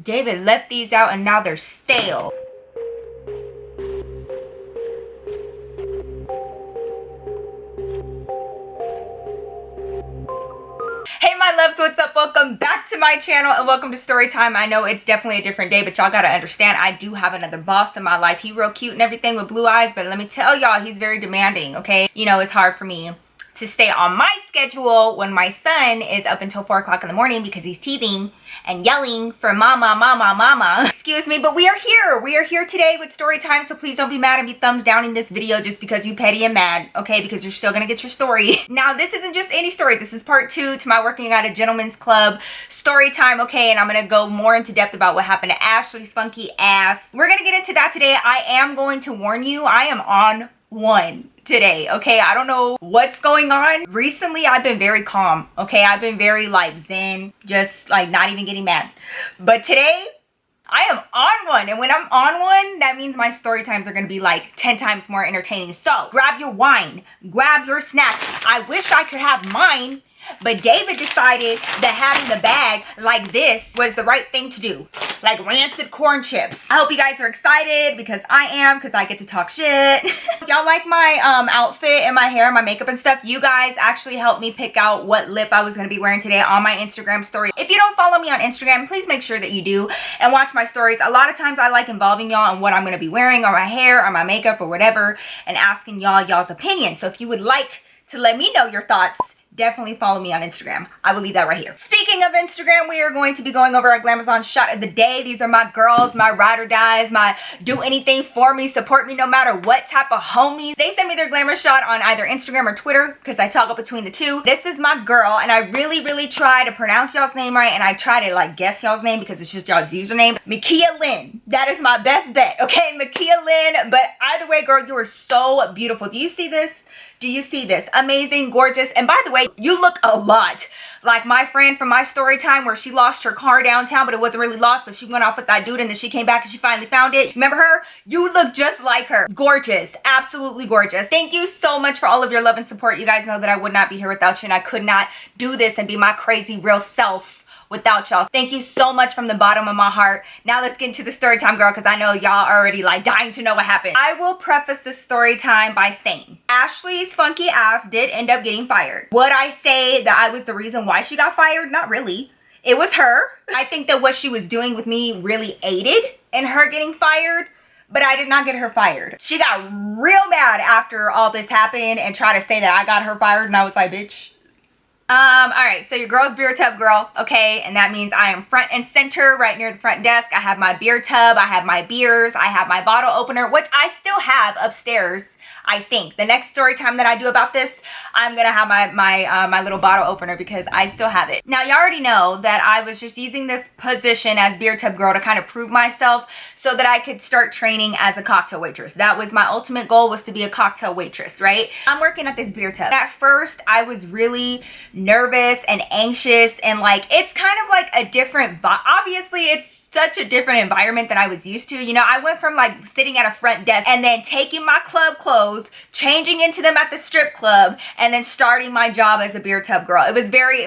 David left these out and now they're stale. Hey my loves, what's up? Welcome back to my channel and welcome to Storytime. I know it's definitely a different day, but y'all gotta understand I do have another boss in my life. He real cute and everything with blue eyes, but let me tell y'all, he's very demanding, okay? You know, it's hard for me to stay on my schedule when my son is up until 4 o'clock in the morning because he's teething and yelling for mama. Excuse me, but we are here today with story time, so please don't be mad and be thumbs downing this video just because you petty and mad, okay? Because you're still gonna get your story. Now this isn't just any story, this is part 2 to my working at a gentleman's club story time, okay? And I'm gonna go more into depth about what happened to Ashley's funky ass. We're gonna get into that today. I am going to warn you, I am on one today, okay? I don't know what's going on. Recently I've been very calm, okay? I've been very like zen, just like not even getting mad. But today I am on one, and when I'm on one, that means my story times are gonna be like 10 times more entertaining. So grab your wine, grab your snacks. I wish I could have mine, but David decided that having the bag like this was the right thing to do. Like rancid corn chips. I hope you guys are excited because I am, because I get to talk shit. Y'all like my outfit and my hair and my makeup and stuff? You guys actually helped me pick out what lip I was going to be wearing today on my Instagram story. If you don't follow me on Instagram, please make sure that you do and watch my stories. A lot of times I like involving y'all on what I'm going to be wearing or my hair or my makeup or whatever and asking y'all's opinions. So if you would like to let me know your thoughts, definitely follow me on Instagram. I will leave that right here. Speaking of Instagram, we are going to be going over our Glamazon shot of the day. These are my girls, my ride or dies, my do anything for me, support me no matter what type of homies. They send me their glamour shot on either Instagram or Twitter because I toggle between the two. This is my girl, and I really try to pronounce y'all's name right, and I try to like guess y'all's name because it's just y'all's username. Makia Lynn. That is my best bet, okay? Makia Lynn. But either way, girl, you are so beautiful. Do you see this? Do you see this? Amazing, gorgeous. And by the way, you look a lot like my friend from my story time where she lost her car downtown, but it wasn't really lost, but she went off with that dude and then she came back and she finally found it. Remember her? You look just like her. Gorgeous. Absolutely gorgeous. Thank you so much for all of your love and support. You guys know that I would not be here without you, and I could not do this and be my crazy real self without y'all. Thank you so much from the bottom of my heart. Now let's get into the story time, girl, because I know y'all already like dying to know what happened. I will preface this story time by saying Ashley's funky ass did end up getting fired. Would I say that I was the reason why she got fired? Not really. It was her. I think that what she was doing with me really aided in her getting fired, but I did not get her fired. She got real mad after all this happened and tried to say that I got her fired, and I was like, bitch. All right, so your girl's beer tub girl, okay, and that means I am front and center right near the front desk. I have my beer tub, I have my beers, I have my bottle opener, which I still have upstairs. I think the next story time that I do about this, I'm gonna have my little bottle opener because I still have it. Now, you already know that I was just using this position as beer tub girl to kind of prove myself so that I could start training as a cocktail waitress. That was my ultimate goal, was to be a cocktail waitress, right? I'm working at this beer tub. At first, I was really nervous and anxious, and like it's kind of like a different vibe. Obviously, it's such a different environment than I was used to. You know, I went from like sitting at a front desk and then taking my club clothes, changing into them at the strip club, and then starting my job as a beer tub girl. It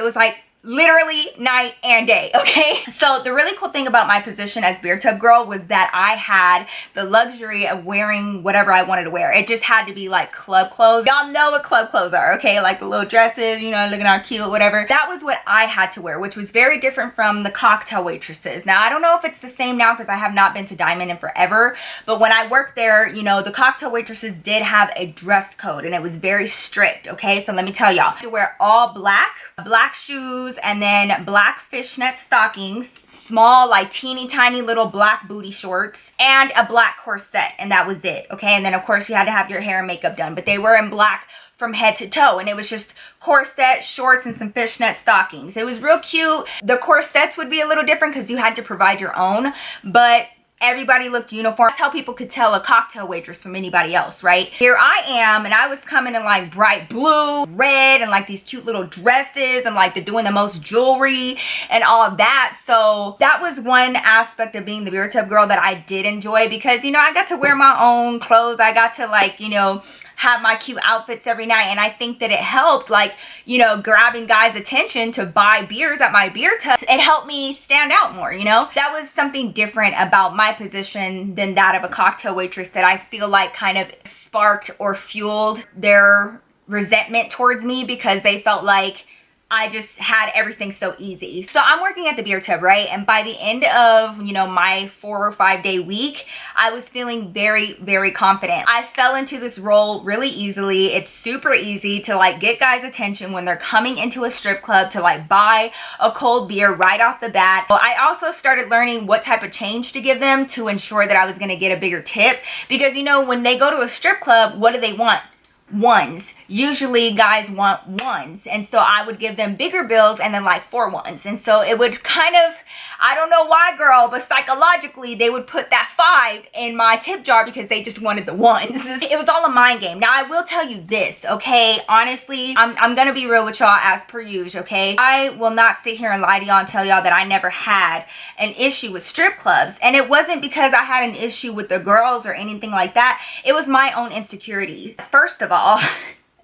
was like literally night and day, okay? So the really cool thing about my position as beer tub girl was that I had the luxury of wearing whatever I wanted to wear. It just had to be like club clothes. Y'all know what club clothes are, okay? Like the little dresses, you know, looking all cute, whatever. That was what I had to wear, which was very different from the cocktail waitresses. Now, I don't know if it's the same now because I have not been to Diamond in forever, but when I worked there, you know, the cocktail waitresses did have a dress code and it was very strict, okay? So let me tell y'all, you wear all black shoes, and then black fishnet stockings, small like teeny tiny little black booty shorts, and a black corset, and that was it, okay? And then of course you had to have your hair and makeup done, but they were in black from head to toe, and it was just corset, shorts, and some fishnet stockings. It was real cute. The corsets would be a little different because you had to provide your own, but everybody looked uniform. That's how people could tell a cocktail waitress from anybody else, right? Here I am, and I was coming in like bright blue, red, and like these cute little dresses, and like doing the most jewelry and all of that. So that was one aspect of being the beer tub girl that I did enjoy because, you know, I got to wear my own clothes. I got to like, you know, have my cute outfits every night. And I think that it helped, like, you know, grabbing guys' attention to buy beers at my beer tub. It helped me stand out more, you know? That was something different about my position than that of a cocktail waitress that I feel like kind of sparked or fueled their resentment towards me, because they felt like I just had everything so easy. So I'm working at the beer tub, right? And by the end of, you know, my 4 or 5 day week, I was feeling very, very confident. I fell into this role really easily. It's super easy to like get guys' attention when they're coming into a strip club to like buy a cold beer right off the bat. I also started learning what type of change to give them to ensure that I was gonna get a bigger tip, because you know, when they go to a strip club, what do they want? Ones. Usually guys want ones, and so I would give them bigger bills and then like 4 ones, and so it would kind of, I don't know why, girl, but psychologically they would put that 5 in my tip jar because they just wanted the ones. It was all a mind game. Now I will tell you this, okay, honestly, I'm gonna be real with y'all as per usual, okay? I will not sit here and lie to y'all and tell y'all that I never had an issue with strip clubs, and it wasn't because I had an issue with the girls or anything like that. It was my own insecurity. First of all,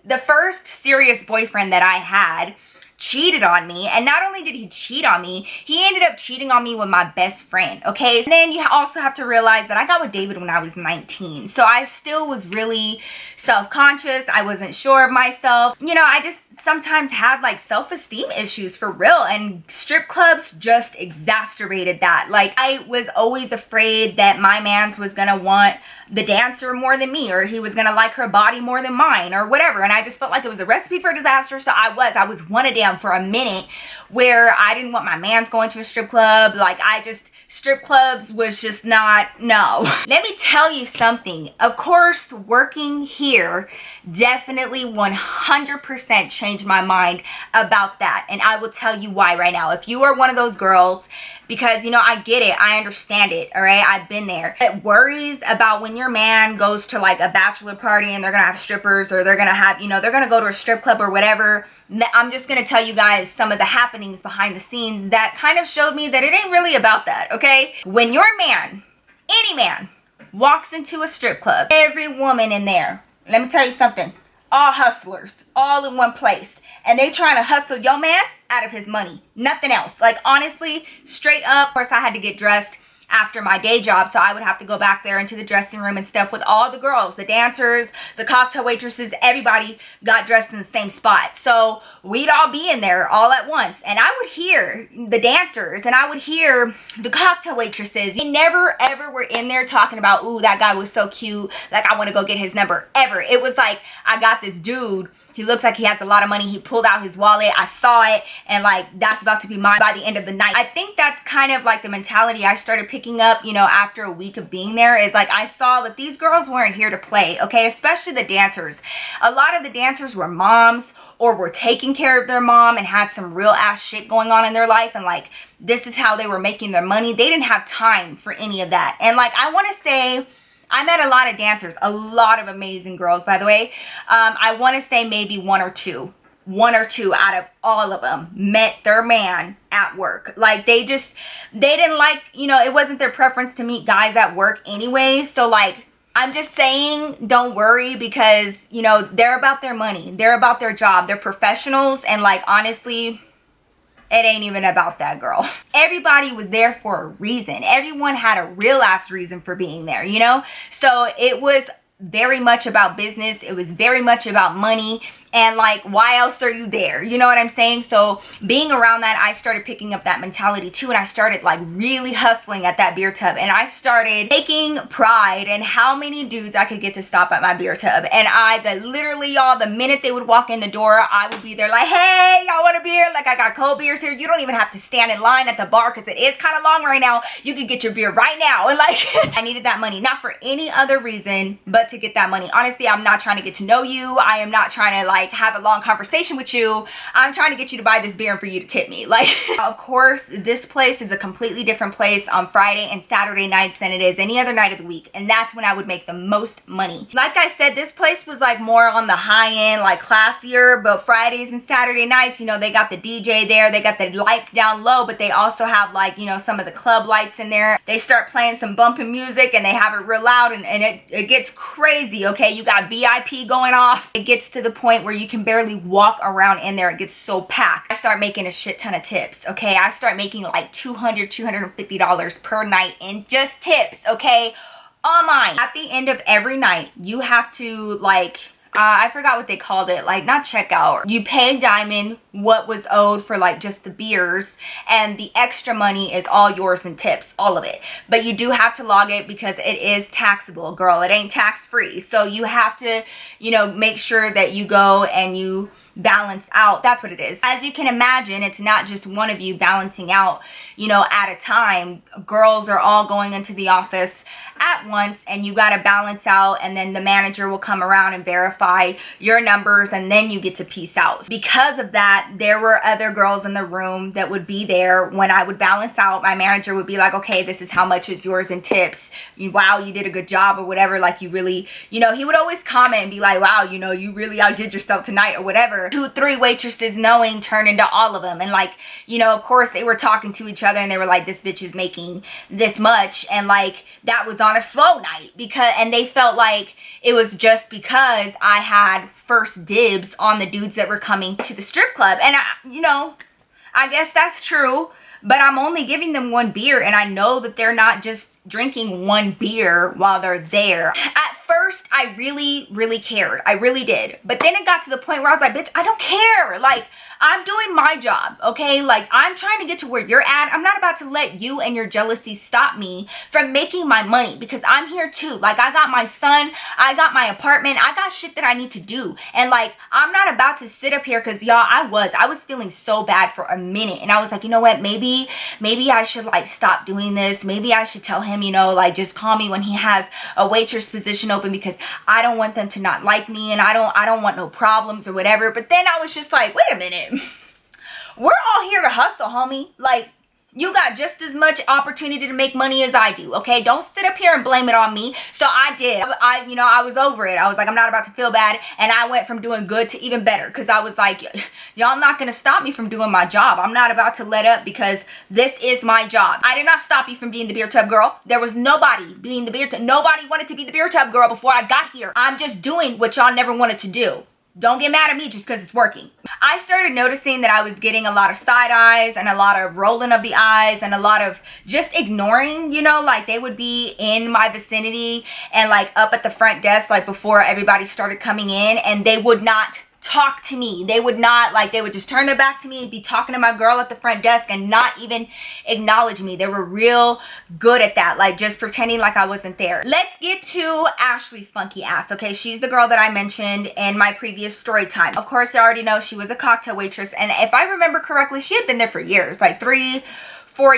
the first serious boyfriend that I had cheated on me, and not only did he cheat on me, he ended up cheating on me with my best friend, okay? And then you also have to realize that I got with David when I was 19, so I still was really self-conscious. I wasn't sure of myself. You know, I just sometimes had like self-esteem issues for real, and strip clubs just exacerbated that. Like, I was always afraid that my mans was gonna want the dancer more than me, or he was gonna like her body more than mine, or whatever, and I just felt like it was a recipe for disaster. So I was one a damn for a minute, where I didn't want my mans going to a strip club. Like, strip clubs was just not, no. Let me tell you something. Of course, working here definitely 100% changed my mind about that, and I will tell you why right now. If you are one of those girls, because you know, I get it, I understand it, all right, I've been there, it worries about when your man goes to like a bachelor party and they're gonna have strippers, or they're gonna have, you know, they're gonna go to a strip club or whatever. I'm just gonna tell you guys some of the happenings behind the scenes that kind of showed me that it ain't really about that, okay? When your man, any man, walks into a strip club, every woman in there, let me tell you something, all hustlers, all in one place, and they trying to hustle your man out of his money, nothing else. Like, honestly, straight up. Of course, I had to get dressed after my day job, so I would have to go back there into the dressing room and stuff with all the girls, the dancers, the cocktail waitresses. Everybody got dressed in the same spot, so we'd all be in there all at once, and I would hear the dancers and I would hear the cocktail waitresses. They never ever were in there talking about, ooh, that guy was so cute, like I want to go get his number, ever. It was like, I got this dude, he looks like he has a lot of money, he pulled out his wallet, I saw it, and like, that's about to be mine by the end of the night. I think that's kind of like the mentality I started picking up, you know, after a week of being there, is like, I saw that these girls weren't here to play, okay? Especially the dancers. A lot of the dancers were moms, or were taking care of their mom and had some real ass shit going on in their life, and like, this is how they were making their money. They didn't have time for any of that. And like, I want to say, I met a lot of dancers, a lot of amazing girls, by the way. I want to say maybe one or two out of all of them met their man at work. Like, they didn't like, you know, it wasn't their preference to meet guys at work anyway. So like, I'm just saying, don't worry, because, you know, they're about their money, they're about their job, they're professionals, and like, honestly, it ain't even about that, girl. Everybody was there for a reason. Everyone had a real ass reason for being there, you know? So it was very much about business. It was very much about money. And like, why else are you there? You know what I'm saying? So being around that, I started picking up that mentality too. And I started like really hustling at that beer tub. And I started taking pride in how many dudes I could get to stop at my beer tub. And literally, y'all, the minute they would walk in the door, I would be there like, hey, y'all want a beer? Like, I got cold beers here. You don't even have to stand in line at the bar, because it is kind of long right now. You could get your beer right now. And like, I needed that money, not for any other reason but to get that money. Honestly, I'm not trying to get to know you. I am not trying to like like have a long conversation with you. I'm trying to get you to buy this beer and for you to tip me. Like, of course, this place is a completely different place on Friday and Saturday nights than it is any other night of the week. And that's when I would make the most money. Like I said, this place was like more on the high end, like classier, but Fridays and Saturday nights, you know, they got the DJ there, they got the lights down low, but they also have like, you know, some of the club lights in there. They start playing some bumping music and they have it real loud, and it gets crazy, okay? You got VIP going off. It gets to the point where you can barely walk around in there. It gets so packed. I start making a shit ton of tips, okay? I start making like $250 per night in just tips, okay? All mine. At the end of every night, you have to like, I forgot what they called it, like not checkout. You pay Diamond what was owed for like just the beers, and the extra money is all yours in tips, all of it. But you do have to log it because it is taxable, girl. It ain't tax free. So you have to, you know, make sure that you go and you balance out. That's what it is. As you can imagine, it's not just one of you balancing out, you know, at a time. Girls are all going into the office at once, and you got to balance out, and then the manager will come around and verify your numbers, and then you get to peace out. Because of that, there were other girls in the room that would be there when I would balance out. My manager would be like, okay, this is how much is yours in tips. Wow, you did a good job, or whatever. Like, you really, you know, he would always comment and be like, wow, you know, you really outdid yourself tonight, or whatever. 2, 3 waitresses knowing turned into all of them. And like, you know, of course they were talking to each other, and they were like, this bitch is making this much. And like, that was on a slow night, because, and they felt like it was just because I had first dibs on the dudes that were coming to the strip club. And I, you know, I guess that's true, but I'm only giving them 1 beer, and I know that they're not just drinking 1 beer while they're there. At first, I really cared. I really did. But then it got to the point where I was like, bitch, I don't care. Like, I'm doing my job, okay? Like, I'm trying to get to where you're at. I'm not about to let you and your jealousy stop me from making my money, because I'm here too. Like, I got my son, I got my apartment, I got shit that I need to do. And like, I'm not about to sit up here, because y'all, I was feeling so bad for a minute. And I was like, you know what? Maybe I should like stop doing this. Maybe I should tell him, you know, like, just call me when he has a waitress position open, because I don't want them to not like me, and I don't want no problems or whatever. But then I was just like, wait a minute. We're all here to hustle, homie. Like, you got just as much opportunity to make money as I do, okay? Don't sit up here and blame it on me. So I did. You know, I was over it. I was like, I'm not about to feel bad. And I went from doing good to even better, because I was like, y'all not going to stop me from doing my job. I'm not about to let up, because this is my job. I did not stop you from being the beer tub girl. There was nobody being the beer tub. Nobody wanted to be the beer tub girl before I got here. I'm just doing what y'all never wanted to do. Don't get mad at me just because it's working. I started noticing that I was getting a lot of side eyes, and a lot of rolling of the eyes, and a lot of just ignoring, you know, like they would be in my vicinity and like up at the front desk, like before everybody started coming in, and they would not talk to me. They would not, like, they would just turn their back to me and be talking to my girl at the front desk and not even acknowledge me. They were real good at that, like just pretending like I wasn't there. Let's get to Ashley's funky ass, okay? She's the girl that I mentioned in my previous story time. Of course, I already know she was a cocktail waitress, and if I remember correctly, she had been there for years, like 3-4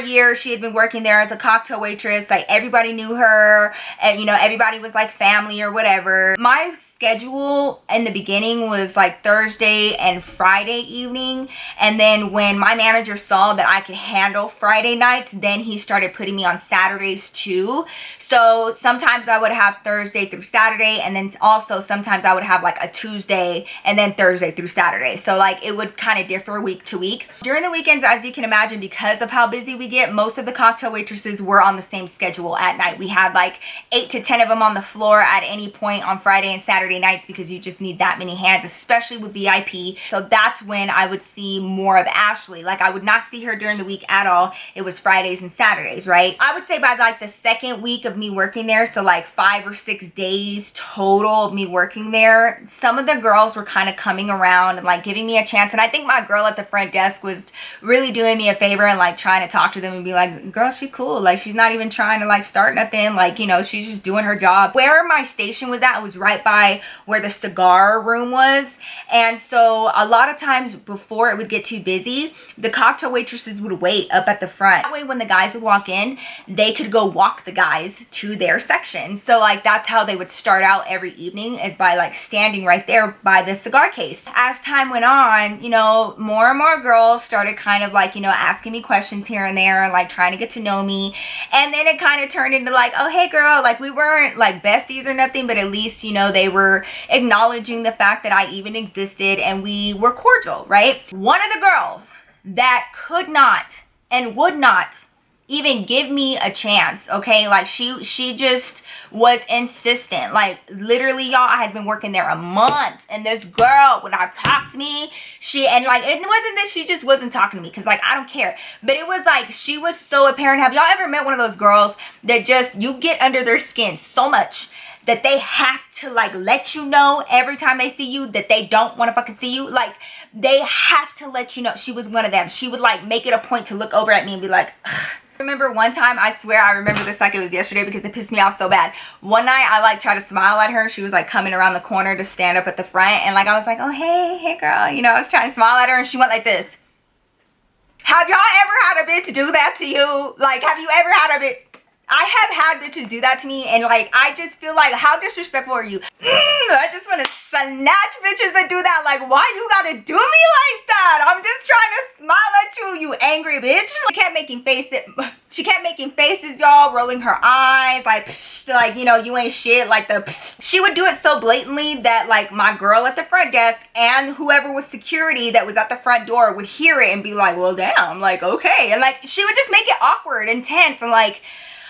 years. She had been working there as a cocktail waitress. Like, everybody knew her, and you know, everybody was like family or whatever. My schedule in the beginning was like Thursday and Friday evening, and then when my manager saw that I could handle Friday nights, then he started putting me on Saturdays too. So sometimes I would have Thursday through Saturday, and then also sometimes I would have like a Tuesday and then Thursday through Saturday. So like, it would kind of differ week to week. During the weekends, as you can imagine, because of how busy we get, most of the cocktail waitresses were on the same schedule at night. We had like 8 to 10 of them on the floor at any point on Friday and Saturday nights, because you just need that many hands, especially with VIP. So that's when I would see more of Ashley. Like, I would not see her during the week at all. It was Fridays and Saturdays, right? I would say by like the second week of me working there, so like 5 or 6 days total of me working there, some of the girls were kind of coming around and like giving me a chance. And I think my girl at the front desk was really doing me a favor and like trying to talk to them and be like, girl, she cool. Like, she's not even trying to like start nothing. Like, you know, she's just doing her job. Where my station was at was right by where the cigar room was. And so a lot of times before it would get too busy, the cocktail waitresses would wait up at the front. That way when the guys would walk in, they could go walk the guys to their section. So like that's how they would start out every evening, is by like standing right there by the cigar case. As time went on, you know, more and more girls started kind of like, you know, asking me questions here and there and like trying to get to know me. And then it kind of turned into like, oh, hey girl, like we weren't like besties or nothing, but at least, you know, they were acknowledging the fact that I even existed and we were cordial, right? One of the girls that could not and would not even give me a chance, okay? Like she just was insistent. Like literally, y'all, I had been working there a month, and this girl would not talk to me. And like it wasn't that she just wasn't talking to me, because like I don't care, but it was like she was so apparent. Have y'all ever met one of those girls that just, you get under their skin so much that they have to like let you know every time they see you that they don't want to fucking see you? Like they have to let you know. She was one of them. She would like make it a point to look over at me and be like, ugh. I remember one time, I swear I remember this like it was yesterday because it pissed me off so bad. One night I like tried to smile at her. She was like coming around the corner to stand up at the front, and like I was like, oh hey girl, you know, I was trying to smile at her, and she went like this. Have y'all ever had a bitch do that to you? Like, have you ever had a bitch? I have had bitches do that to me, and like I just feel like, how disrespectful are you? I just want to snatch bitches that do that. Like, why you gotta do me like that? I'm just trying to smile at you, you angry bitch. She kept making faces. She kept making faces, y'all, rolling her eyes, like, you know, you ain't shit. Like she would do it so blatantly that like my girl at the front desk and whoever was security that was at the front door would hear it and be like, well, damn, like, okay. And like she would just make it awkward and tense and like,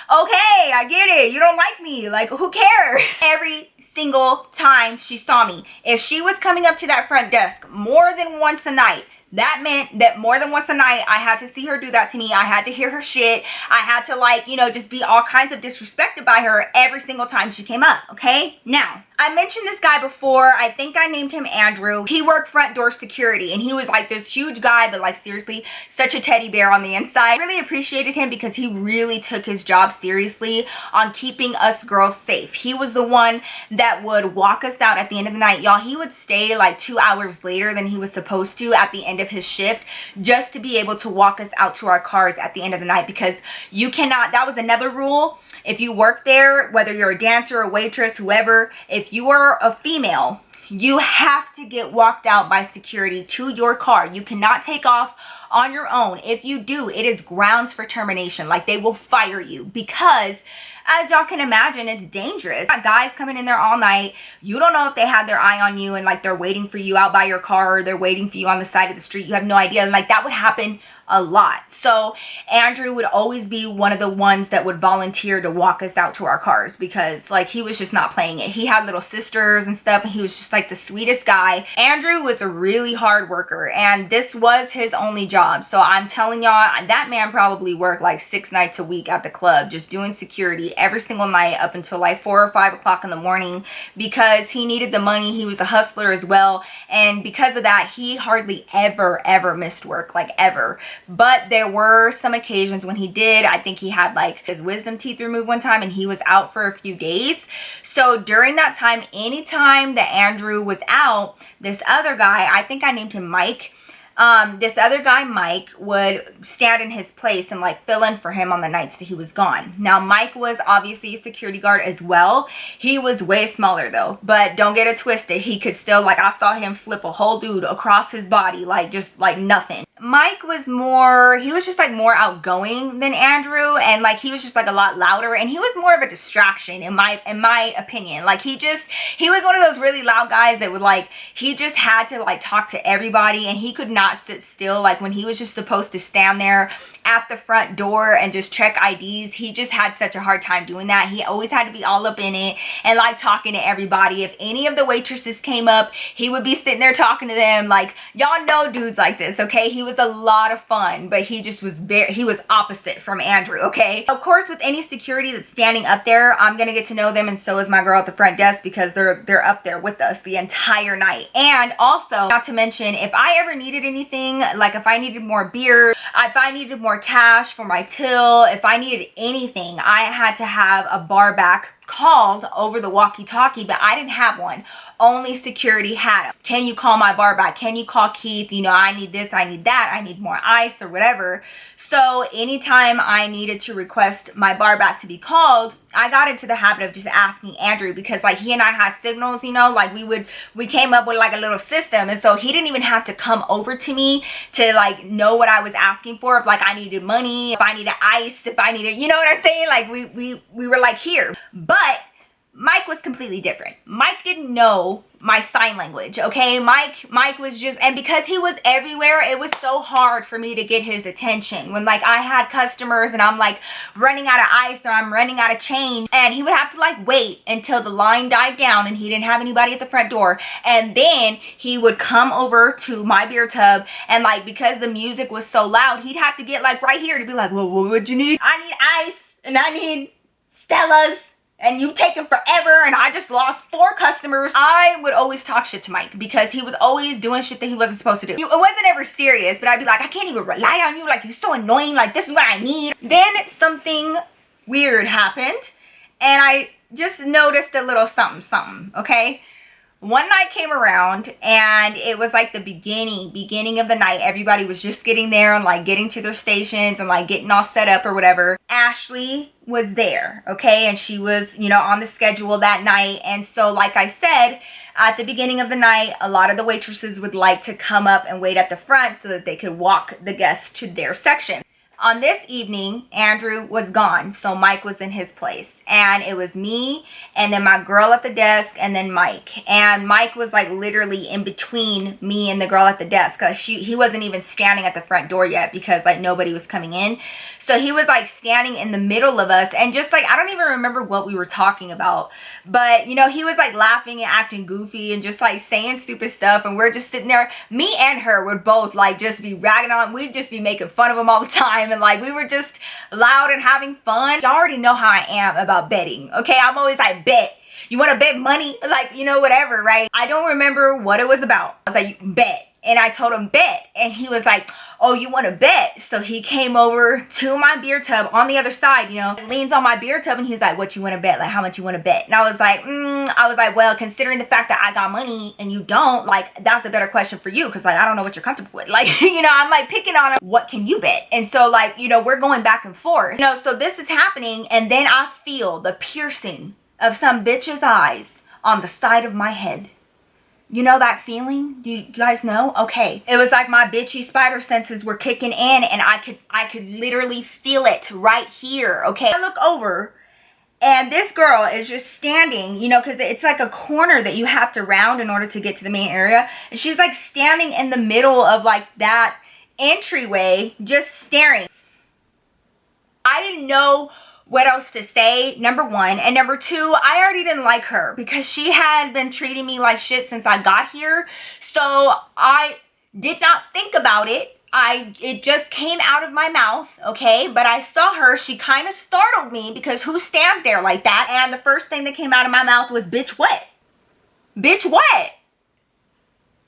okay, I get it. You don't like me. Like, who cares? Every single time she saw me, if she was coming up to that front desk more than once a night, that meant that more than once a night, I had to see her do that to me. I had to hear her shit. I had to like, you know, just be all kinds of disrespected by her every single time she came up, okay? Now, I mentioned this guy before. I think I named him Andrew. He worked front door security, and he was like this huge guy, but like seriously, such a teddy bear on the inside. I really appreciated him because he really took his job seriously on keeping us girls safe. He was the one that would walk us out at the end of the night. Y'all, he would stay like 2 hours later than he was supposed to at the end of his shift just to be able to walk us out to our cars at the end of the night, because you cannot, that was another rule. If you work there, whether you're a dancer, a waitress, whoever, if you are a female, you have to get walked out by security to your car. You cannot take off on your own. If you do, it is grounds for termination. Like, they will fire you, because as y'all can imagine, it's dangerous. Guys coming in there all night, you don't know if they had their eye on you and like they're waiting for you out by your car, or they're waiting for you on the side of the street. You have no idea. And like that would happen a lot. So Andrew would always be one of the ones that would volunteer to walk us out to our cars, because like he was just not playing it. He had little sisters and stuff, and he was just like the sweetest guy. Andrew was a really hard worker, and this was his only job. So I'm telling y'all, that man probably worked like 6 nights a week at the club, just doing security every single night up until like 4 or 5 o'clock in the morning, because he needed the money. He was a hustler as well, and because of that, he hardly ever missed work, like ever. But there were some occasions when he did. I think he had like his wisdom teeth removed one time, and he was out for a few days. So during that time, anytime that Andrew was out, this other guy, I think I named him Mike, this other guy, Mike, would stand in his place and like fill in for him on the nights that he was gone. Now, Mike was obviously a security guard as well. He was way smaller though, but don't get it twisted. He could still, like, I saw him flip a whole dude across his body, like just like nothing. Mike was more, he was just like more outgoing than Andrew, and like he was just like a lot louder, and he was more of a distraction in my opinion. Like he was one of those really loud guys that would like, he just had to like talk to everybody, and he could not sit still. Like when he was just supposed to stand there at the front door and just check IDs, he just had such a hard time doing that. He always had to be all up in it and like talking to everybody. If any of the waitresses came up, he would be sitting there talking to them. Like, y'all know dudes like this, okay? He was a lot of fun, but he just was he was opposite from Andrew, okay? Of course, with any security that's standing up there, I'm gonna get to know them, and so is my girl at the front desk, because they're up there with us the entire night. And also, not to mention, if I ever needed anything, like if I needed more beer, if I needed more more cash for my till, if I needed anything, I had to have a bar back called over the walkie-talkie, but I didn't have one. Only security had it. Can you call my bar back? Can you call Keith? You know, I need this, I need that, I need more ice or whatever. So anytime I needed to request my bar back to be called, I got into the habit of just asking Andrew, because like he and I had signals, you know, like we came up with like a little system. And so he didn't even have to come over to me to like know what I was asking for. If like I needed money, if I needed ice, if I needed, you know what I'm saying? Like we were like here. But Mike was completely different. Mike didn't know my sign language, okay? Mike was just, and because he was everywhere, it was so hard for me to get his attention. When like I had customers and I'm like running out of ice or I'm running out of change, and he would have to like wait until the line died down and he didn't have anybody at the front door. And then he would come over to my beer tub, and like because the music was so loud, he'd have to get like right here to be like, well, what would you need? I need ice and I need Stella's. And you taking forever, and I just lost 4 customers. I would always talk shit to Mike because he was always doing shit that he wasn't supposed to do. It wasn't ever serious, but I'd be like, I can't even rely on you. Like, you're so annoying. Like, this is what I need. Then something weird happened, and I just noticed a little something, okay? One night came around, and it was like the beginning of the night. Everybody was just getting there and like getting to their stations and like getting all set up or whatever. Ashley was there, okay? And she was, you know, on the schedule that night. And so like I said, at the beginning of the night, a lot of the waitresses would like to come up and wait at the front so that they could walk the guests to their section. On this evening, Andrew was gone, so Mike was in his place. And it was me, and then my girl at the desk, and then Mike. And Mike was like literally in between me and the girl at the desk, because he wasn't even standing at the front door yet because like nobody was coming in. So he was like standing in the middle of us, and just like, I don't even remember what we were talking about. But, you know, he was like laughing and acting goofy and just like saying stupid stuff. And we're just sitting there, me and her would both like just be ragging on, we'd just be making fun of him all the time. And like we were just loud and having fun. Y'all already know how I am about betting, okay? I'm always like, bet. You want to bet money? Like, you know, whatever, right? I don't remember what it was about. I was like, bet. And I told him bet. And he was like, oh, you want to bet? So he came over to my beer tub on the other side, you know, leans on my beer tub, and he's like, what you want to bet? Like, how much you want to bet? And I was like, well, considering the fact that I got money and you don't, like, that's a better question for you. Cause like, I don't know what you're comfortable with. Like, you know, I'm like picking on him. What can you bet? And so like, you know, we're going back and forth, you know, so this is happening. And then I feel the piercing of some bitch's eyes on the side of my head. You know that feeling? Do you guys know? Okay. It was like my bitchy spider senses were kicking in, and I could literally feel it right here. Okay. I look over, and this girl is just standing, you know, because it's like a corner that you have to round in order to get to the main area. And she's like standing in the middle of like that entryway, just staring. I didn't know what else to say, number one. And number two, I already didn't like her because she had been treating me like shit since I got here. So I did not think about it. It just came out of my mouth, okay? But I saw her, she kind of startled me because who stands there like that? And the first thing that came out of my mouth was, bitch, what? Bitch, what?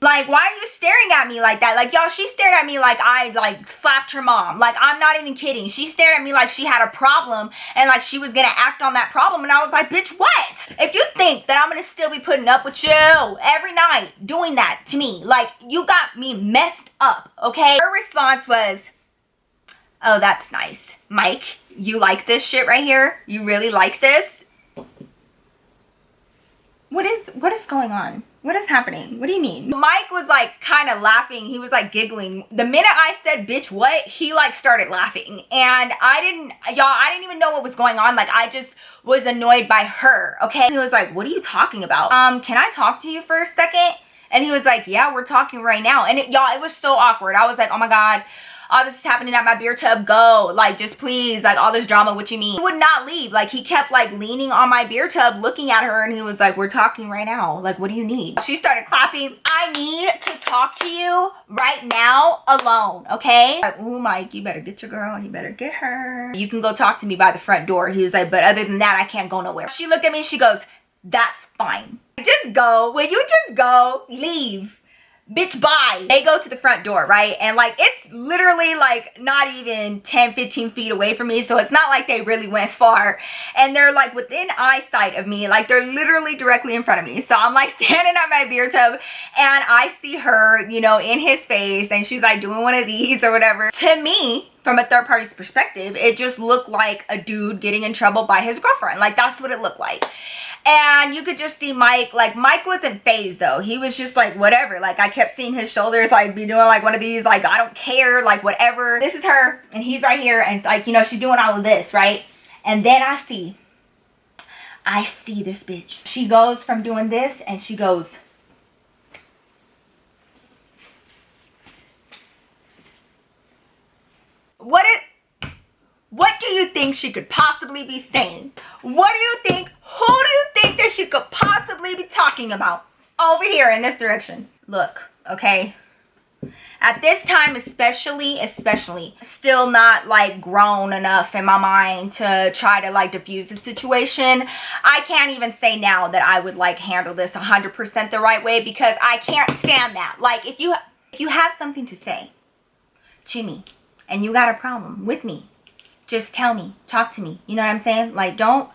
Like, why are you staring at me like that? Like, y'all, she stared at me like I, like, slapped her mom. Like, I'm not even kidding. She stared at me like she had a problem and, like, she was gonna act on that problem. And I was like, bitch, what? If you think that I'm gonna still be putting up with you every night doing that to me, like, you got me messed up, okay? Her response was, oh, that's nice. Mike, you like this shit right here? You really like this? What is going on? What is happening? What do you mean? Mike was like kind of laughing. He was like giggling. The minute I said, bitch, what? He like started laughing. And I didn't even know what was going on. Like, I just was annoyed by her, okay? He was like, what are you talking about? Can I talk to you for a second? And he was like, yeah, we're talking right now. And it was so awkward. I was like, oh my God, all this is happening at my beer tub. Go, like, just please, like, all this drama, what you mean? He would not leave. Like, he kept like leaning on my beer tub looking at her, and he was like, we're talking right now. Like, what do you need? She started clapping. I need to talk to you right now alone, okay? Like, oh, Mike, you better get your girl. You better get her. You can go talk to me by the front door. He was like, but other than that, I can't go nowhere. She looked at me, she goes, that's fine. Just go. Will you just go? Leave. bitch, bye. They go to the front door, right? And like, it's literally like not even 10, 15 feet away from me. So it's not like they really went far. And they're like within eyesight of me. Like they're literally directly in front of me. So I'm like standing at my beer tub and I see her, you know, in his face, and she's like doing one of these or whatever. To me, from a third party's perspective, it just looked like a dude getting in trouble by his girlfriend. Like that's what it looked like. And you could just see Mike, like Mike wasn't phased though. He was just like, whatever. Like I kept seeing his shoulders like be doing like one of these, like, I don't care, like whatever. This is her and he's right here. And like, you know, she's doing all of this, right? And then I see this bitch. She goes from doing this and she goes. What do you think she could possibly be saying? What do you think? Who do you think that she could possibly be talking about? Over here in this direction. Look, okay? At this time, especially, still not like grown enough in my mind to try to like diffuse the situation. I can't even say now that I would like handle this 100% the right way, because I can't stand that. Like if you have something to say to me and you got a problem with me, just tell me, talk to me. You know what I'm saying? Like, don't,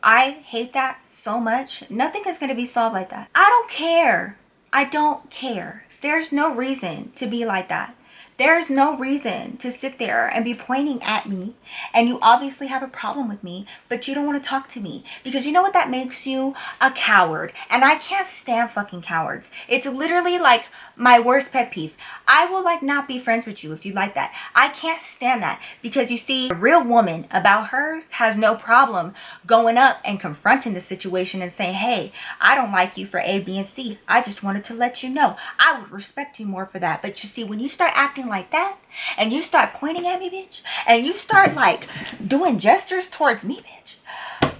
I hate that so much. Nothing is going to be solved like that. I don't care. I don't care. There's no reason to be like that. There's no reason to sit there and be pointing at me, and you obviously have a problem with me, but you don't want to talk to me, because you know what that makes you? A coward. And I can't stand fucking cowards. It's literally like my worst pet peeve. I will like not be friends with you if you like that. I can't stand that, because you see, a real woman about hers has no problem going up and confronting the situation and saying, hey, I don't like you for A, B, and C. I just wanted to let you know. I would respect you more for that. But you see, when you start acting like that and you start pointing at me, bitch, and you start like doing gestures towards me, bitch.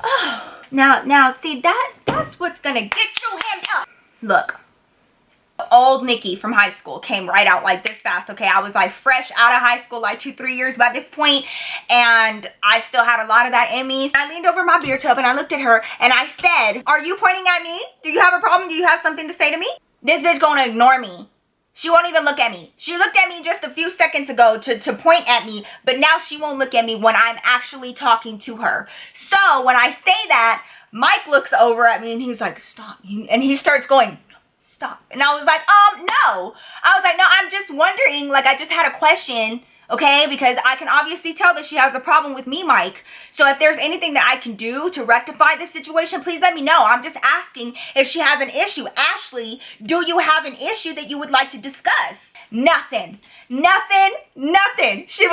Oh, now see, that's what's gonna get you him up. Look. Old Nikki from high school came right out like this fast. Okay, I was like fresh out of high school, like 2-3 years by this point, and I still had a lot of that in me. I leaned over my beer tub and I looked at her and I said, are you pointing at me? Do you have a problem? Do you have something to say to me? This bitch gonna ignore me. She won't even look at me. She looked at me just a few seconds ago to point at me, but now she won't look at me when I'm actually talking to her. So when I say that, Mike looks over at me and he's like, stop. And he starts going, stop. And I was like, no. I was like, no, I'm just wondering, like, I just had a question, okay? Because I can obviously tell that she has a problem with me, Mike. So if there's anything that I can do to rectify this situation, please let me know. I'm just asking if she has an issue. Ashley, do you have an issue that you would like to discuss? Nothing. She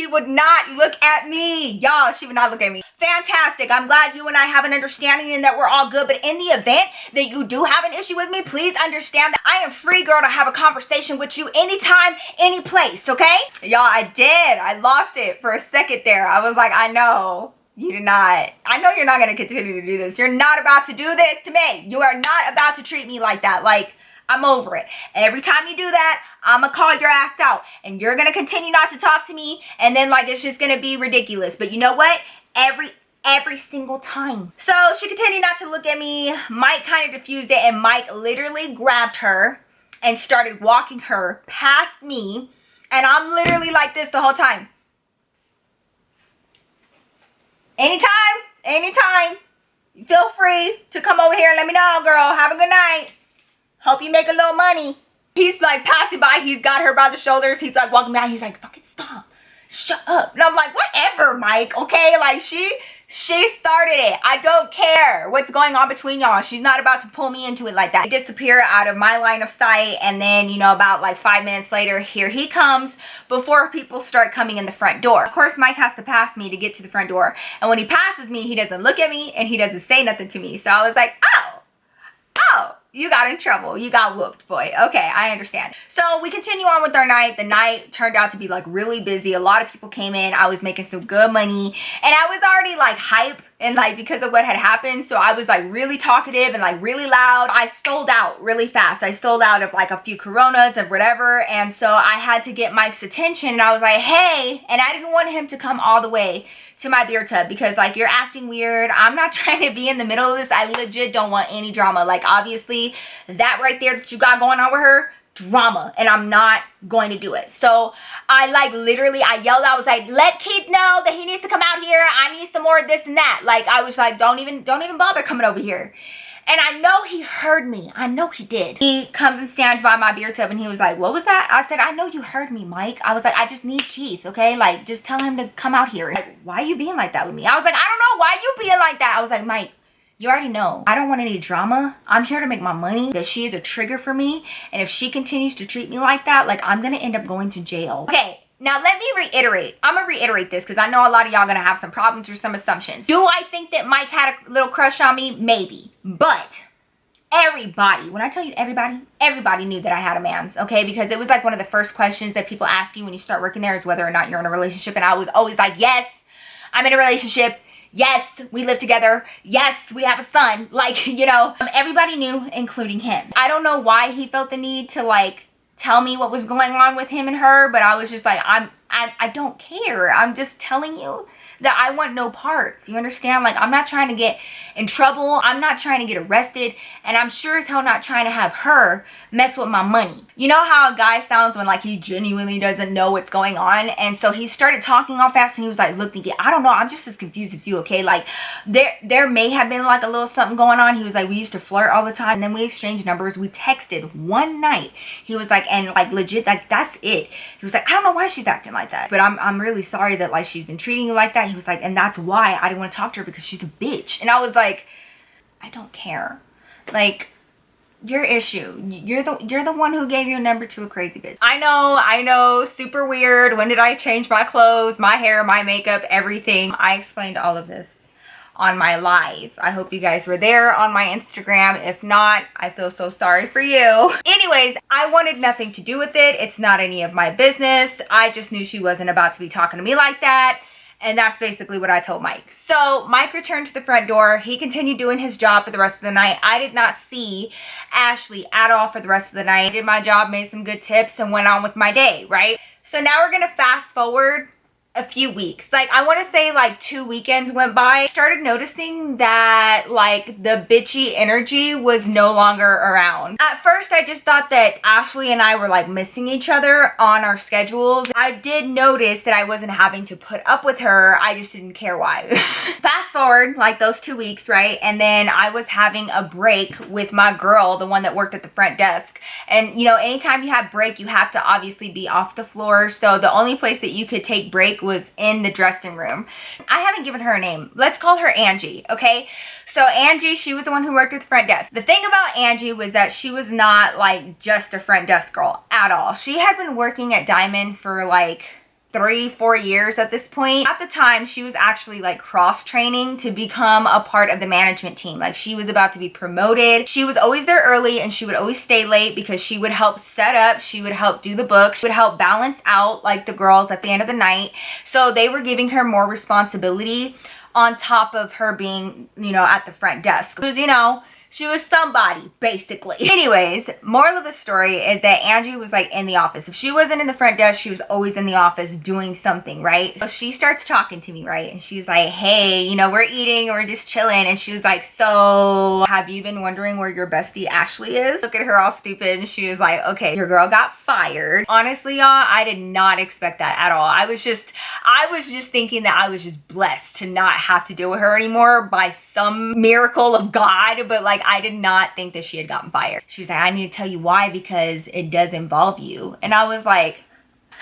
would not look at me. Y'all, she would not look at me. Fantastic. I'm glad you and I have an understanding and that we're all good. But in the event that you do have an issue with me, please understand that I am free, girl, to have a conversation with you anytime, any place, okay? Y'all, I did. I lost it for a second there. I was like, I know. You did not. I know you're not going to continue to do this. You're not about to do this to me. You are not about to treat me like that. Like, I'm over it. Every time you do that, I'm going to call your ass out. And you're going to continue not to talk to me. And then, like, it's just going to be ridiculous. But you know what? Every single time. So she continued not to look at me. Mike kind of diffused it. And Mike literally grabbed her and started walking her past me. And I'm literally like this the whole time. Anytime. Feel free to come over here and let me know, girl. Have a good night. Hope you make a little money. He's like passing by. He's got her by the shoulders. He's like walking by. He's like, fucking stop. Shut up. And I'm like, whatever, Mike. Okay, like she started it. I don't care what's going on between y'all. She's not about to pull me into it like that. Disappear out of my line of sight. And then, you know, about like 5 minutes later, here he comes before people start coming in the front door. Of course, Mike has to pass me to get to the front door. And when he passes me, he doesn't look at me and he doesn't say nothing to me. So I was like, oh, you got in trouble. You got whooped, boy. Okay, I understand. So we continue on with our night. The night turned out to be like really busy. A lot of people came in. I was making some good money and I was already like hype and like because of what had happened. So I was like really talkative and like really loud. I stole out really fast. I stole out of like a few Coronas of whatever. And so I had to get Mike's attention, and I was like, hey, and I didn't want him to come all the way to my beer tub because like you're acting weird. I'm not trying to be in the middle of this. I legit don't want any drama. Like obviously that right there that you got going on with her, drama, and I'm not going to do it. So I like literally I yelled out, I was like, let Keith know that he needs to come out here. I need some more of this and that. Like I was like, don't even bother coming over here. And I know he heard me. I know he did. He comes and stands by my beer tub and he was like, what was that? I said, I know you heard me, Mike. I was like, I just need Keith, okay? Like, just tell him to come out here. Like, why are you being like that with me? I was like, I don't know. Why are you being like that? I was like, Mike, you already know. I don't want any drama. I'm here to make my money. That she is a trigger for me. And if she continues to treat me like that, like, I'm going to end up going to jail. Okay. Now, let me reiterate. I'm going to reiterate this because I know a lot of y'all going to have some problems or some assumptions. Do I think that Mike had a little crush on me? Maybe. But everybody, when I tell you everybody knew that I had a man's, okay? Because it was like one of the first questions that people ask you when you start working there is whether or not you're in a relationship. And I was always like, yes, I'm in a relationship. Yes, we live together. Yes, we have a son. Like, you know, everybody knew, including him. I don't know why he felt the need to like tell me what was going on with him and her, but I was just like, I don't care. I'm just telling you that I want no parts. You understand? Like, I'm not trying to get in trouble. I'm not trying to get arrested. And I'm sure as hell not trying to have her mess with my money. You know how a guy sounds when like he genuinely doesn't know what's going on? And so he started talking all fast and he was like, look, Nikki, I don't know. I'm just as confused as you, okay? Like there may have been like a little something going on. He was like, we used to flirt all the time. And then we exchanged numbers. We texted one night. He was like, and like legit, like that's it. He was like, I don't know why she's acting like that. But I'm really sorry that like she's been treating you like that. He was like, and that's why I didn't want to talk to her because she's a bitch. And I was like, I don't care. Like, your issue. You're the one who gave your number to a crazy bitch. I know, super weird. When did I change my clothes, my hair, my makeup, everything? I explained all of this on my live. I hope you guys were there on my Instagram. If not, I feel so sorry for you. Anyways, I wanted nothing to do with it. It's not any of my business. I just knew she wasn't about to be talking to me like that. And that's basically what I told Mike. So Mike returned to the front door. He continued doing his job for the rest of the night. I did not see Ashley at all for the rest of the night. I did my job, made some good tips, and went on with my day, right? So now we're gonna fast forward a few weeks. Like, I want to say like 2 weekends went by. I started noticing that like the bitchy energy was no longer around. At first, I just thought that Ashley and I were like missing each other on our schedules. I did notice that I wasn't having to put up with her. I just didn't care why. Fast forward like those 2 weeks, right? And then I was having a break with my girl, the one that worked at the front desk. And you know, anytime you have break, you have to obviously be off the floor. So the only place that you could take break was in the dressing room. I haven't given her a name. Let's call her Angie, okay? So Angie, she was the one who worked at the front desk. The thing about Angie was that she was not like just a front desk girl at all. She had been working at Diamond for like 3-4 years at this point. At the time, she was actually like cross-training to become a part of the management team. Like, she was about to be promoted. She was always there early and she would always stay late because she would help set up, she would help do the book, she would help balance out like the girls at the end of the night. So they were giving her more responsibility on top of her being, you know, at the front desk. Because, you know, she was somebody, basically. Anyways, moral of the story is that Angie was like in the office. If she wasn't in the front desk, she was always in the office doing something, right? So she starts talking to me, right? And she's like, hey, you know, we're eating, we're just chilling. And she was like, so have you been wondering where your bestie Ashley is? Look at her all stupid. And she was like, okay, your girl got fired. Honestly, y'all, I did not expect that at all. I was just thinking that I was just blessed to not have to deal with her anymore by some miracle of God. But like, I did not think that she had gotten fired. She's like, I need to tell you why, because it does involve you. And I was like,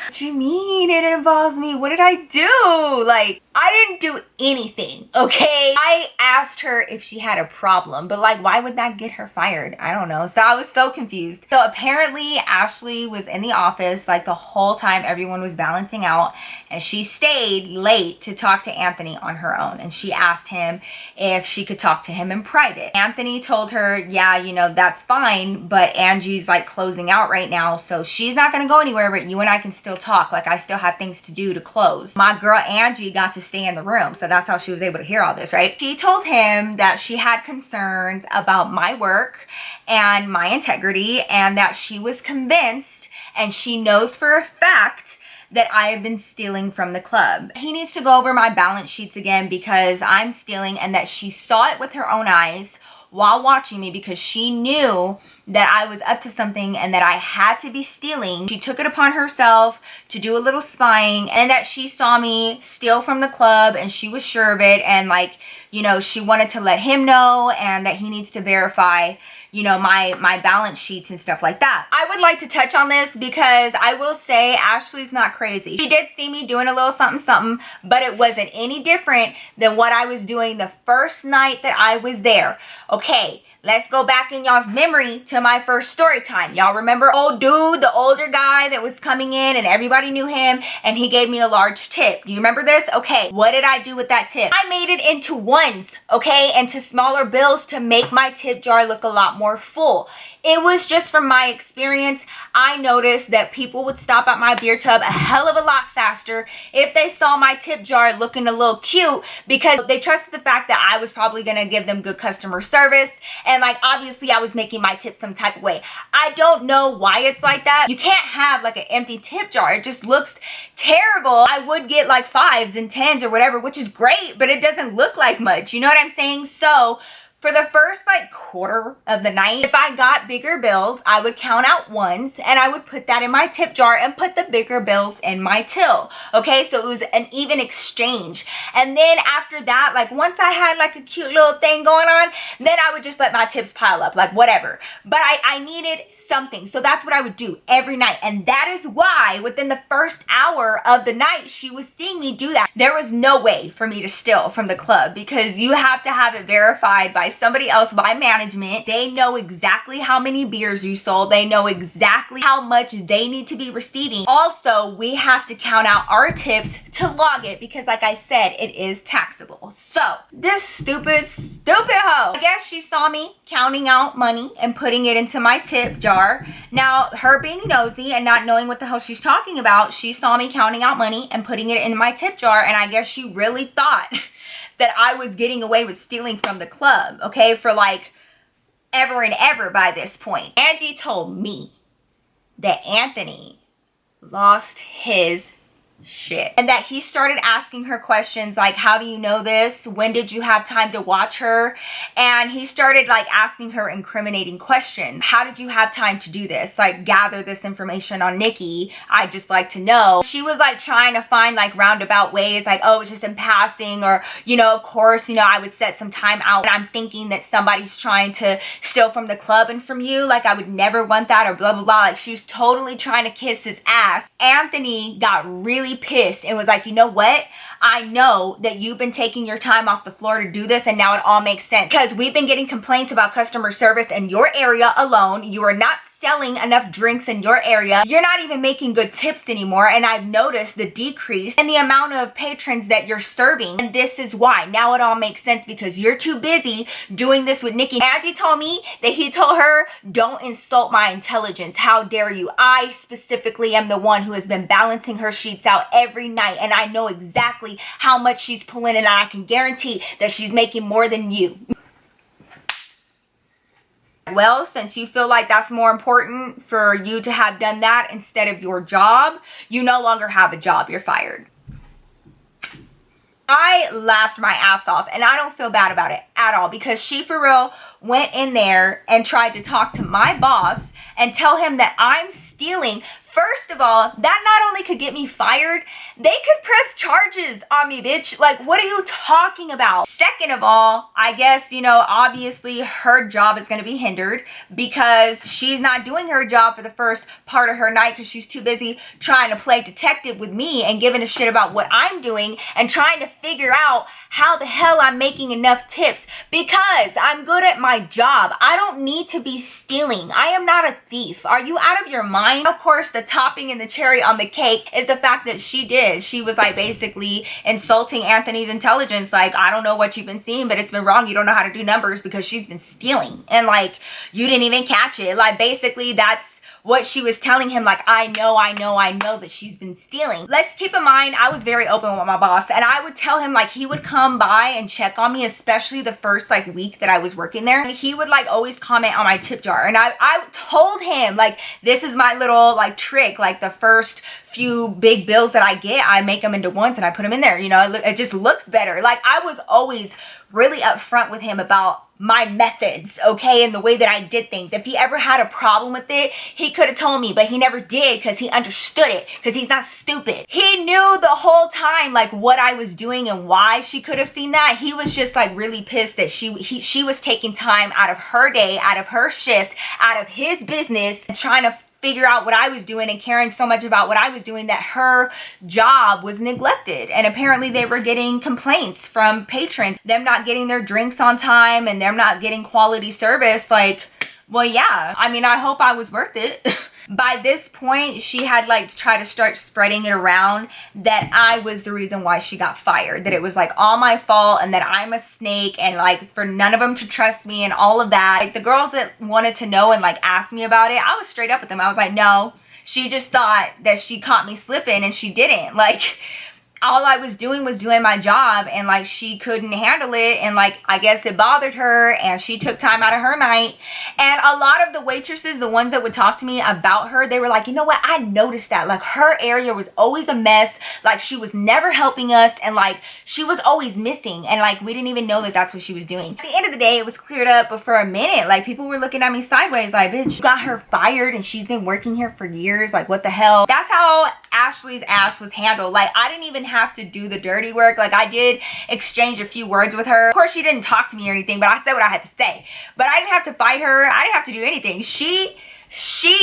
what do you mean it involves me? What did I do? Like, I didn't do anything, okay? I asked her if she had a problem, but like, why would that get her fired? I don't know. So I was so confused. So apparently Ashley was in the office like the whole time everyone was balancing out, and she stayed late to talk to Anthony on her own. And she asked him if she could talk to him in private. Anthony told her, yeah, you know, that's fine, but Angie's like closing out right now, so she's not gonna go anywhere, but you and I can still talk. Like, I still have things to do to close. My girl Angie got to stay in the room. So that's how she was able to hear all this, right? She told him that she had concerns about my work and my integrity, and that she was convinced, and she knows for a fact, that I have been stealing from the club. He needs to go over my balance sheets again, because I'm stealing, and that she saw it with her own eyes while watching me, because she knew that I was up to something and that I had to be stealing. She took it upon herself to do a little spying, and that she saw me steal from the club, and she was sure of it, and like, you know, she wanted to let him know, and that he needs to verify, you know, my balance sheets and stuff like that. I would like to touch on this, because I will say Ashley's not crazy. She did see me doing a little something something, but it wasn't any different than what I was doing the first night that I was there. Okay, let's go back in y'all's memory to my first story time. Y'all remember old dude, the older guy that was coming in and everybody knew him, and he gave me a large tip. Do you remember this? Okay, what did I do with that tip? I made it into ones, okay, and to smaller bills to make my tip jar look a lot more full. It was just from my experience. I noticed that people would stop at my beer tub a hell of a lot faster if they saw my tip jar looking a little cute, because they trusted the fact that I was probably gonna give them good customer service, and like obviously I was making my tip some type of way. I don't know why it's like that. You can't have like an empty tip jar. It just looks terrible. I would get like 5s and 10s or whatever, which is great, but it doesn't look like much. You know what I'm saying? So for the first like quarter of the night, if I got bigger bills, I would count out ones, and I would put that in my tip jar and put the bigger bills in my till. Okay, so it was an even exchange. And then after that, like once I had like a cute little thing going on, then I would just let my tips pile up, like whatever. But I needed something, so that's what I would do every night. And that is why within the first hour of the night, she was seeing me do that. There was no way for me to steal from the club, because you have to have it verified by somebody else, by management. They know exactly how many beers you sold. They know exactly how much they need to be receiving. Also, we have to count out our tips to log it, because like I said, it is taxable. So this stupid hoe, I guess she saw me counting out money and putting it into my tip jar. Now, her being nosy and not knowing what the hell she's talking about, she saw me counting out money and putting it in my tip jar, and I guess she really thought that I was getting away with stealing from the club, okay, for like ever and ever by this point. Angie told me that Anthony lost his shit, and that he started asking her questions like, how do you know this? When did you have time to watch her? And he started like asking her incriminating questions. How did you have time to do this? Like, gather this information on Nikki. I'd just like to know. She was like trying to find like roundabout ways, like, oh, it's just in passing, or, you know, of course, you know, I would set some time out, and I'm thinking that somebody's trying to steal from the club and from you. Like, I would never want that, or blah, blah, blah. Like, she was totally trying to kiss his ass. Anthony got really pissed and was like, you know what? I know that you've been taking your time off the floor to do this, and now it all makes sense, because we've been getting complaints about customer service in your area alone. You are not selling enough drinks in your area. You're not even making good tips anymore, and I've noticed the decrease in the amount of patrons that you're serving, and this is why. Now it all makes sense, because you're too busy doing this with Nikki. Angie told me that he told her, don't insult my intelligence. How dare you? I specifically am the one who has been balancing her sheets out every night, and I know exactly how much she's pulling, and I can guarantee that she's making more than you. Well, since you feel like that's more important for you to have done that instead of your job, you no longer have a job. You're fired. I laughed my ass off, and I don't feel bad about it at all, because she for real went in there and tried to talk to my boss and tell him that I'm stealing. First of all, that not only could get me fired, they could press charges on me, bitch. Like, what are you talking about? Second of all, I guess, you know, obviously her job is going to be hindered, because she's not doing her job for the first part of her night, because she's too busy trying to play detective with me and giving a shit about what I'm doing and trying to figure out how the hell I'm making enough tips, because I'm good at my job. I don't need to be stealing. I am not a thief. Are you out of your mind? Of course, the topping and the cherry on the cake is the fact that she was like basically insulting Anthony's intelligence. Like, I don't know what you've been seeing, but it's been wrong. You don't know how to do numbers because she's been stealing, and like, you didn't even catch it. Like, basically that's what she was telling him. Like, I know that she's been stealing. Let's keep in mind, I was very open with my boss, and I would tell him, like, he would come by and check on me, especially the first like week that I was working there. And he would like always comment on my tip jar. And I told him, like, this is my little like trick. Like, the first few big bills that I get, I make them into ones and I put them in there. You know, it just looks better. Like, I was always really upfront with him about my methods, okay, and the way that I did things. If he ever had a problem with it, he could have told me, but he never did, because he understood it, because he's not stupid. He knew the whole time like what I was doing and why she could have seen that. He was just like really pissed that she was taking time out of her day, out of her shift, out of his business, and trying to figure out what I was doing and caring so much about what I was doing that her job was neglected. And apparently they were getting complaints from patrons, them not getting their drinks on time and them not getting quality service. Like, well, yeah, I mean, I hope I was worth it. By this point, she had like tried to start spreading it around that I was the reason why she got fired, that it was like all my fault and that I'm a snake, and like for none of them to trust me and all of that. Like, the girls that wanted to know and like asked me about it, I was straight up with them. I was like, no, she just thought that she caught me slipping, and she didn't. Like, all I was doing my job, and like, she couldn't handle it, and like, I guess it bothered her, and she took time out of her night. And a lot of the waitresses, the ones that would talk to me about her, they were like, you know what, I noticed that like her area was always a mess, like she was never helping us, and like she was always missing, and like we didn't even know that that's what she was doing. At the end of the day, it was cleared up, but for a minute, like, people were looking at me sideways like, bitch, you got her fired and she's been working here for years, like what the hell? That's how Ashley's ass was handled. Like, I didn't even have to do the dirty work. Like, I did exchange a few words with her. Of course, she didn't talk to me or anything, but I said what I had to say. But I didn't have to fight her. I didn't have to do anything. She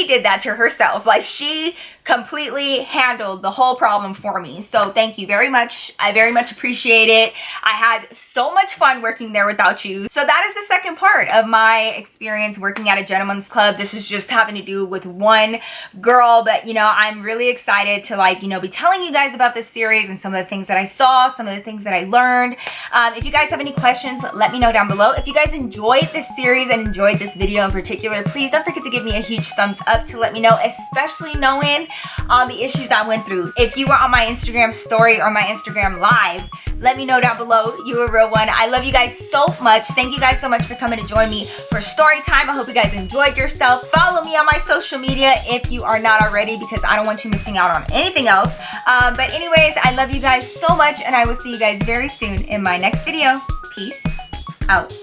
did that to herself. Like, she completely handled the whole problem for me. So thank you very much. I very much appreciate it. I had so much fun working there without you. So that is the second part of my experience working at a gentleman's club. This is just having to do with one girl, but you know, I'm really excited to like, you know, be telling you guys about this series and some of the things that I saw, some of the things that I learned. If you guys have any questions, let me know down below. If you guys enjoyed this series and enjoyed this video in particular, please don't forget to give me a huge thumbs up to let me know, especially knowing all the issues I went through. If you were on my Instagram story or my Instagram live, let me know down below. You a real one. I love you guys so much. Thank you guys so much for coming to join me for story time. I hope you guys enjoyed yourself. Follow me on my social media if you are not already, because I don't want you missing out on anything else. But anyways, I love you guys so much, and I will see you guys very soon in my next video. Peace out.